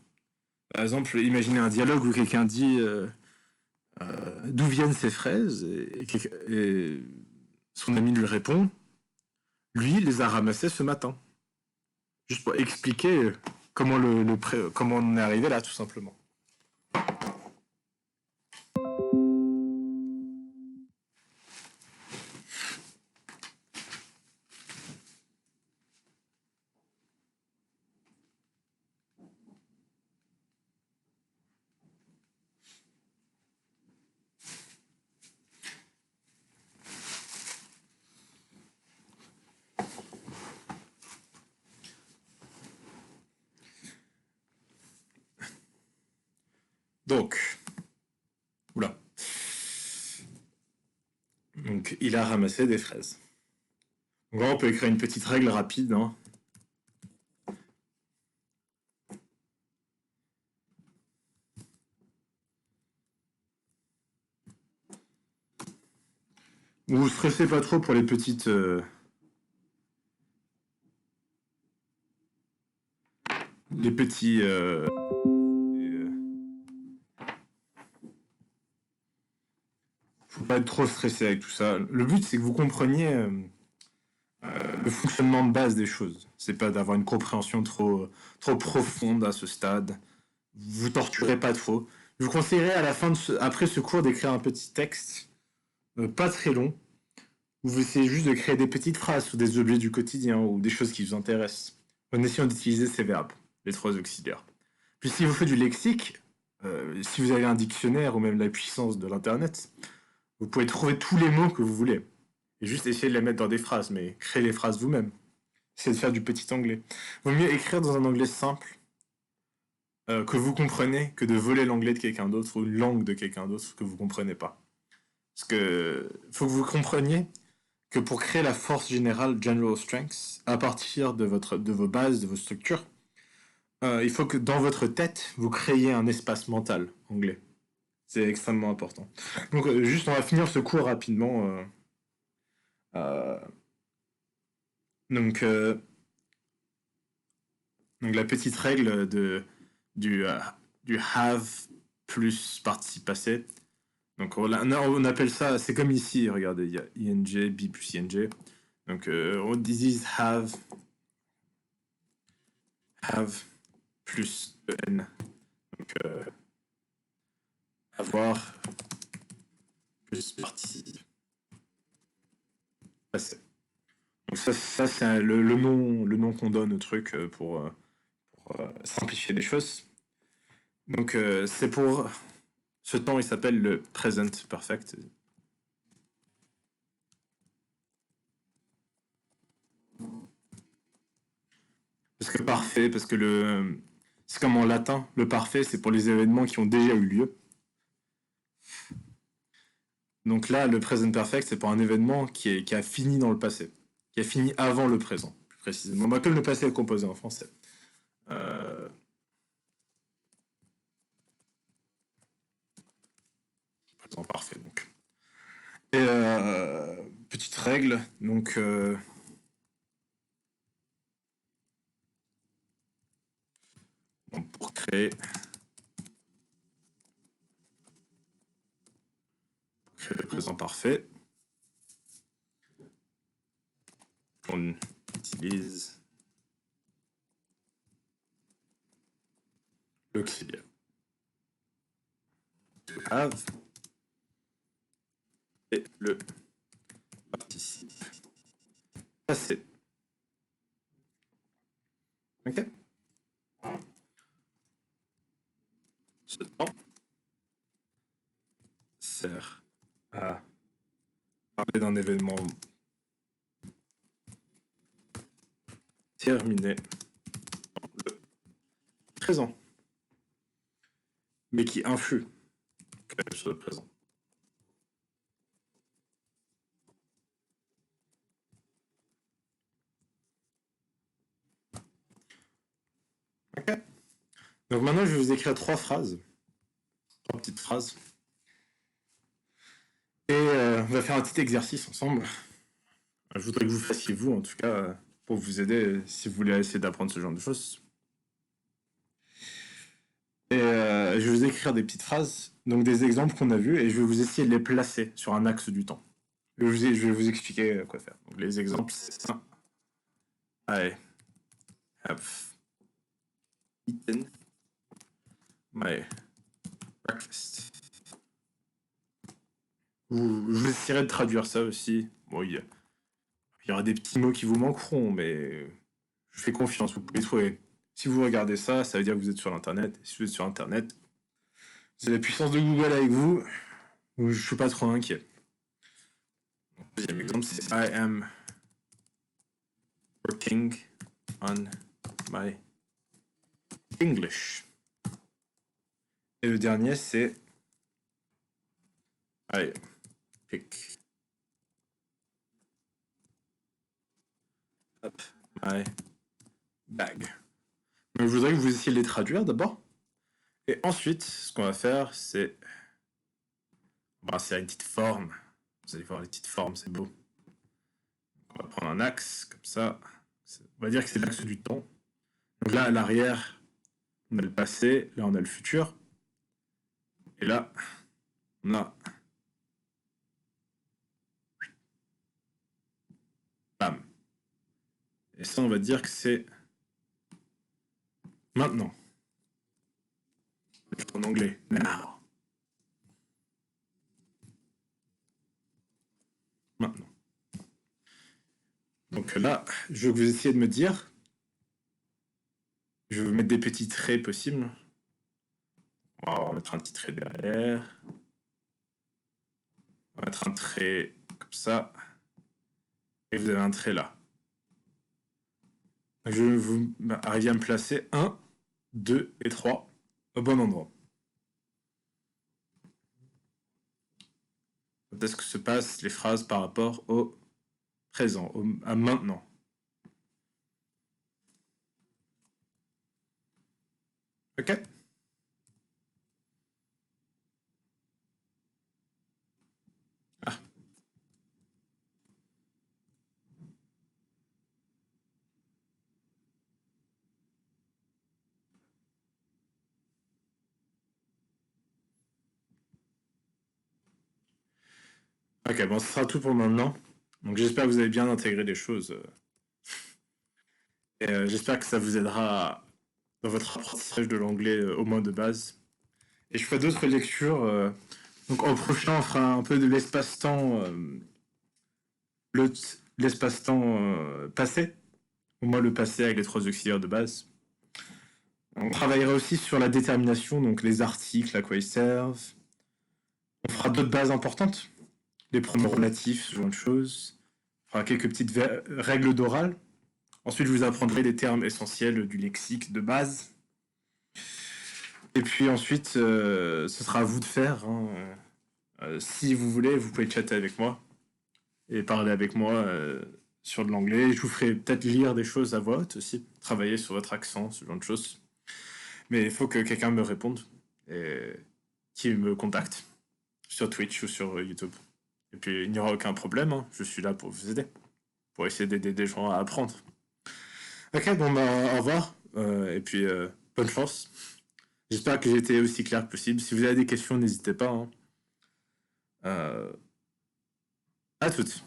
Par exemple, imaginez un dialogue où quelqu'un dit d'où viennent ces fraises et son ami lui répond lui, il les a ramassées ce matin. Juste pour expliquer comment, comment on est arrivé là, tout simplement. Donc, oula. Donc, il a ramassé des fraises. Donc là, on peut écrire une petite règle rapide. Hein. Vous vous stressez pas trop pour les petites... les petits... faut pas être trop stressé avec tout ça. Le but, c'est que vous compreniez le fonctionnement de base des choses. C'est pas d'avoir une compréhension trop profonde à ce stade. Vous torturez pas trop. Je vous conseillerais à la fin après ce cours d'écrire un petit texte, pas très long, où vous essayez juste de créer des petites phrases sur des objets du quotidien ou des choses qui vous intéressent, en essayant d'utiliser ces verbes, les trois auxiliaires. Puis si vous faites du lexique, si vous avez un dictionnaire ou même la puissance de l'internet, vous pouvez trouver tous les mots que vous voulez. Et juste essayer de les mettre dans des phrases, mais créer les phrases vous-même. c'est de faire du petit anglais. Vaut mieux écrire dans un anglais simple que vous comprenez que de voler l'anglais de quelqu'un d'autre ou une langue de quelqu'un d'autre que vous comprenez pas. Parce que faut que vous compreniez que pour créer la force générale, General Strength, à partir de vos bases, de vos structures, il faut que dans votre tête, vous créiez un espace mental anglais. C'est extrêmement important. Donc, juste, on va finir ce cours rapidement. Euh, donc, euh, donc, la petite règle du, euh, du have plus participe passé. Donc, on appelle ça, c'est comme ici, regardez, il y a ing, be plus ing. Donc, on dit have plus en. Donc, avoir plus participe passé. Donc ça c'est le nom qu'on donne au truc pour simplifier les choses. Donc c'est pour ce temps, il s'appelle le present perfect. Parce que parfait, parce que c'est comme en latin, le parfait c'est pour les événements qui ont déjà eu lieu. Donc là, le present perfect c'est pour un événement qui a fini dans le passé, qui a fini avant le présent, plus précisément. Bah, comme le passé est composé en français. Euh, Présent parfait donc. Et petite règle, donc pour créer le présent parfait, on utilise l'auxiliaire to have et le participe passé. Ok. Ce temps sert à parler d'un événement terminé dans le présent, mais qui influe quand même sur le présent. Ok. Donc maintenant, je vais vous écrire trois petites phrases. Et on va faire un petit exercice ensemble. Je voudrais que vous fassiez vous, en tout cas, pour vous aider si vous voulez essayer d'apprendre ce genre de choses. Et je vais vous écrire des petites phrases, donc des exemples qu'on a vus, et je vais vous essayer de les placer sur un axe du temps. Je vais vous expliquer quoi faire. Donc les exemples, c'est ça. I have eaten my breakfast. Je vais essayer de traduire ça aussi. Bon, il y aura des petits mots qui vous manqueront, mais je fais confiance, vous pouvez trouver. Si vous regardez ça, ça veut dire que vous êtes sur Internet. Et si vous êtes sur Internet, c'est la puissance de Google avec vous. Je suis pas trop inquiet. Deuxième exemple, c'est I am working on my English. Et le dernier, c'est I pick up my bag. Donc, je voudrais que vous essayiez de les traduire d'abord. Et ensuite, ce qu'on va faire, c'est brasser une petite forme. Vous allez voir les petites formes, c'est beau. On va prendre un axe, comme ça. On va dire que c'est l'axe du temps. Donc là, à l'arrière, on a le passé, là, on a le futur. Et là, on a... Bam. Et ça, on va dire que c'est maintenant. En anglais, now. Maintenant. Donc là, je veux que vous essayiez de me dire. Je vais vous mettre des petits traits possibles. On va mettre un petit trait derrière. On va mettre un trait comme ça. Et vous avez un trait là. Je vais vous arriver à me placer 1, 2 et 3 au bon endroit. Quand est-ce que se passent les phrases par rapport au présent, à maintenant? Ok? Ah, ok, bon, ce sera tout pour maintenant. Donc j'espère que vous avez bien intégré les choses. Et j'espère que ça vous aidera dans votre apprentissage de l'anglais au moins de base. Et je ferai d'autres lectures. Donc en prochain, on fera un peu de l'espace-temps, le- l'espace-temps passé. Au moins le passé avec les trois auxiliaires de base. On travaillera aussi sur la détermination, donc les articles, à quoi ils servent. On fera d'autres bases importantes, les pronoms relatifs, ce genre de choses. On fera quelques petites règles d'oral. Ensuite, je vous apprendrai les termes essentiels du lexique de base. Et puis ensuite, ce sera à vous de faire. Hein. Si vous voulez, vous pouvez chatter avec moi et parler avec moi sur de l'anglais. Je vous ferai peut-être lire des choses à voix haute aussi, travailler sur votre accent, ce genre de choses. Mais il faut que quelqu'un me réponde et qui me contacte sur Twitch ou sur YouTube. Et puis il n'y aura aucun problème, hein. Je suis là pour vous aider, pour essayer d'aider des gens à apprendre. Ok, bon bah au revoir et puis bonne chance. J'espère que j'ai été aussi clair que possible. Si vous avez des questions, n'hésitez pas. Hein. À toutes.